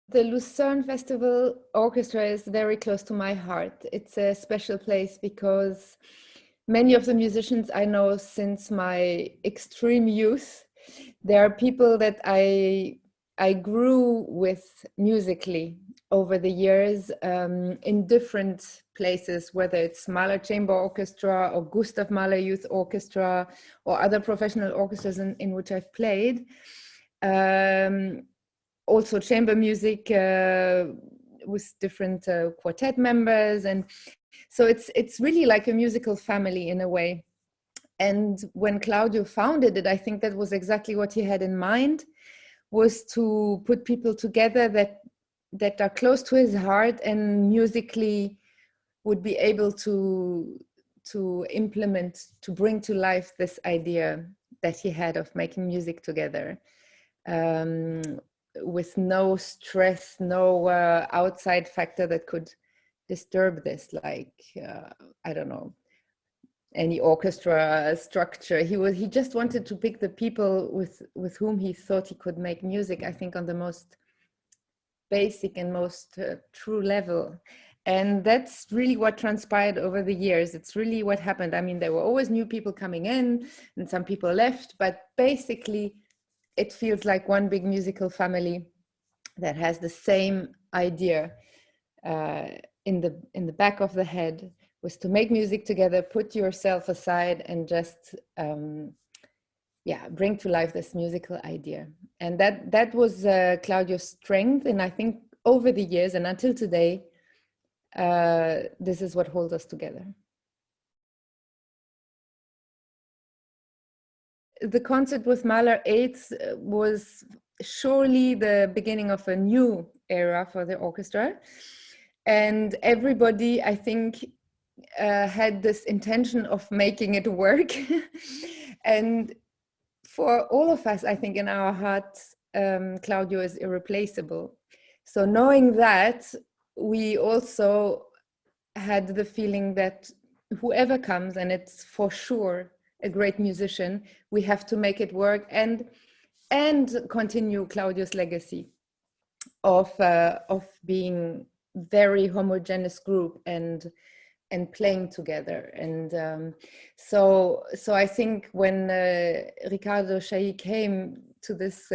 The Lucerne Festival Orchestra is very close to my heart. It's a special place because many of the musicians I know since my extreme youth, there are people that I grew with musically over the years in different places, whether it's Mahler Chamber Orchestra or Gustav Mahler Youth Orchestra or other professional orchestras in which I've played. Also chamber music with different quartet members, and so it's really like a musical family in a way. And when Claudio founded it, I think that was exactly what he had in mind, was to put people together that are close to his heart and musically would be able to implement, to bring to life this idea that he had of making music together. With no stress, no outside factor that could disturb this, like I don't know, any orchestra structure. He just wanted to pick the people with whom he thought he could make music, I think, on the most basic and most true level. And that's really what transpired over the years. It's really what happened. I mean, there were always new people coming in and some people left, but basically it feels like one big musical family that has the same idea in the back of the head, was to make music together, put yourself aside, and just bring to life this musical idea. And that was Claudio's strength. And I think over the years and until today, this is what holds us together. The concert with Mahler Eight was surely the beginning of a new era for the orchestra. And everybody, I think, had this intention of making it work. And for all of us, I think in our hearts, Claudio is irreplaceable. So knowing that, we also had the feeling that whoever comes, and it's for sure a great musician, we have to make it work and continue Claudio's legacy of being very homogeneous group and playing together. And so I think when Riccardo Chailly came to this,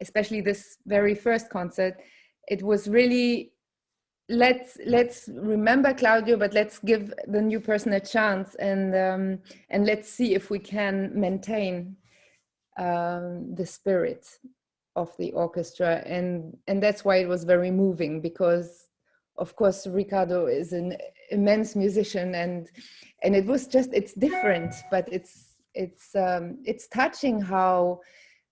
especially this very first concert, it was really, let's remember Claudio, but let's give the new person a chance, and let's see if we can maintain the spirit of the orchestra. And that's why it was very moving, because of course Riccardo is an immense musician, and it was just, it's different, but it's touching how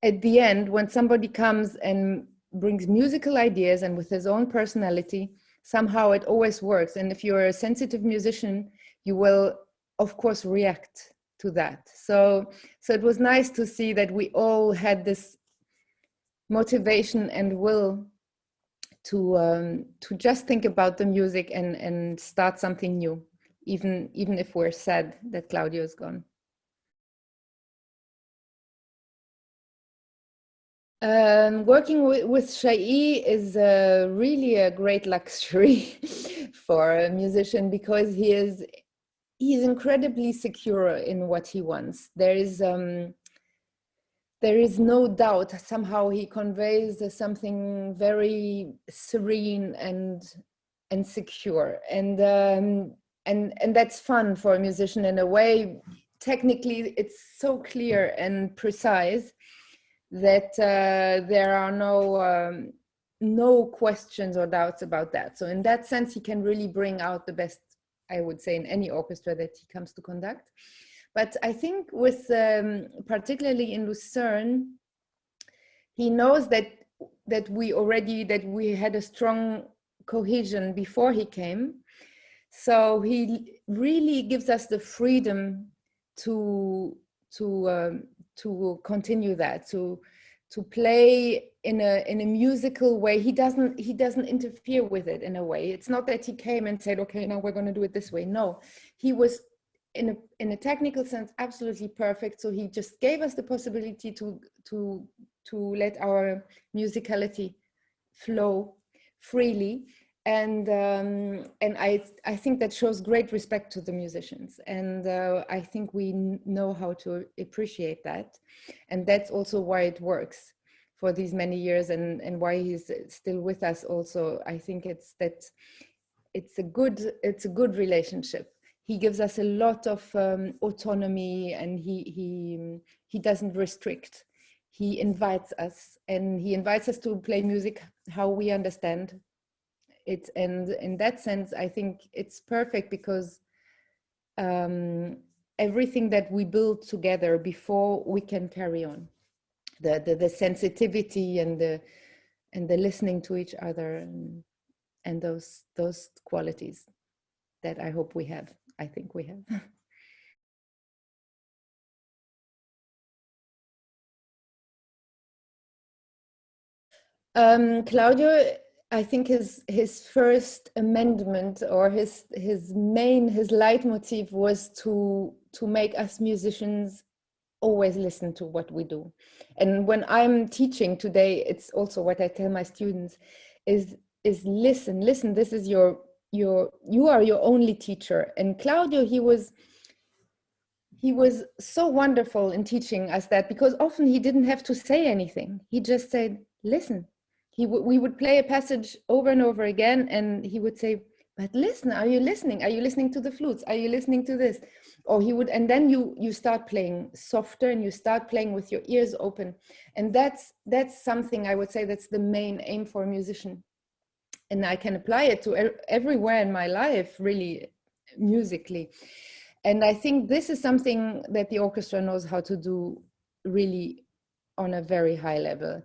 at the end, when somebody comes and brings musical ideas and with his own personality, somehow it always works. And if you're a sensitive musician, you will of course react to that. So it was nice to see that we all had this motivation and will to just think about the music and start something new, even if we're sad that Claudio is gone. Working with Chailly is really a great luxury for a musician, because he's incredibly secure in what he wants. There is no doubt. Somehow he conveys something very serene and secure, and that's fun for a musician in a way. Technically, it's so clear and precise that there are no questions or doubts about that. So in that sense, he can really bring out the best, I would say, in any orchestra that he comes to conduct. But I think with particularly in Lucerne, he knows that we had a strong cohesion before he came. So he really gives us the freedom to continue that, to play in a musical way. He doesn't interfere with it in a way. It's not that he came and said, okay, now we're going to do it this way. No, he was in a technical sense absolutely perfect. So he just gave us the possibility to let our musicality flow, freely. And I think that shows great respect to the musicians, and I think we know how to appreciate that, and that's also why it works for these many years, and why he's still with us. Also, I think it's a good relationship. He gives us a lot of autonomy, and he doesn't restrict. He invites us, and he invites us to play music how we understand it. And in that sense, I think it's perfect, because everything that we build together before we can carry on, the sensitivity and the listening to each other, and those qualities that I hope we have. I think we have. Claudio, I think his first amendment, or his leitmotif, was to make us musicians always listen to what we do. And when I'm teaching today, it's also what I tell my students is listen. This is you are your only teacher. And Claudio, he was so wonderful in teaching us that, because often he didn't have to say anything. He just said, listen. We would play a passage over and over again, and he would say, but listen, are you listening? Are you listening to the flutes? Are you listening to this? Or he would, and then you start playing softer, and you start playing with your ears open. And that's something I would say that's the main aim for a musician. And I can apply it to everywhere in my life, really, musically. And I think this is something that the orchestra knows how to do really on a very high level.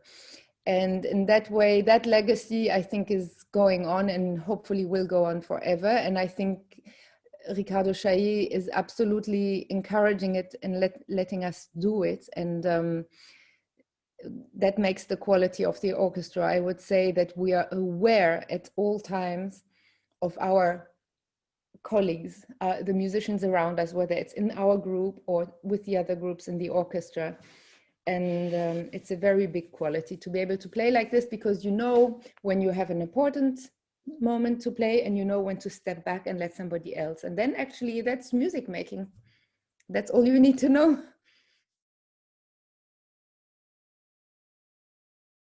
And in that way, that legacy, I think, is going on, and hopefully will go on forever. And I think Riccardo Chailly is absolutely encouraging it and letting us do it. And that makes the quality of the orchestra. I would say that we are aware at all times of our colleagues, the musicians around us, whether it's in our group or with the other groups in the orchestra. And it's a very big quality to be able to play like this, because you know when you have an important moment to play, and you know when to step back and let somebody else. And then actually that's music making. That's all you need to know.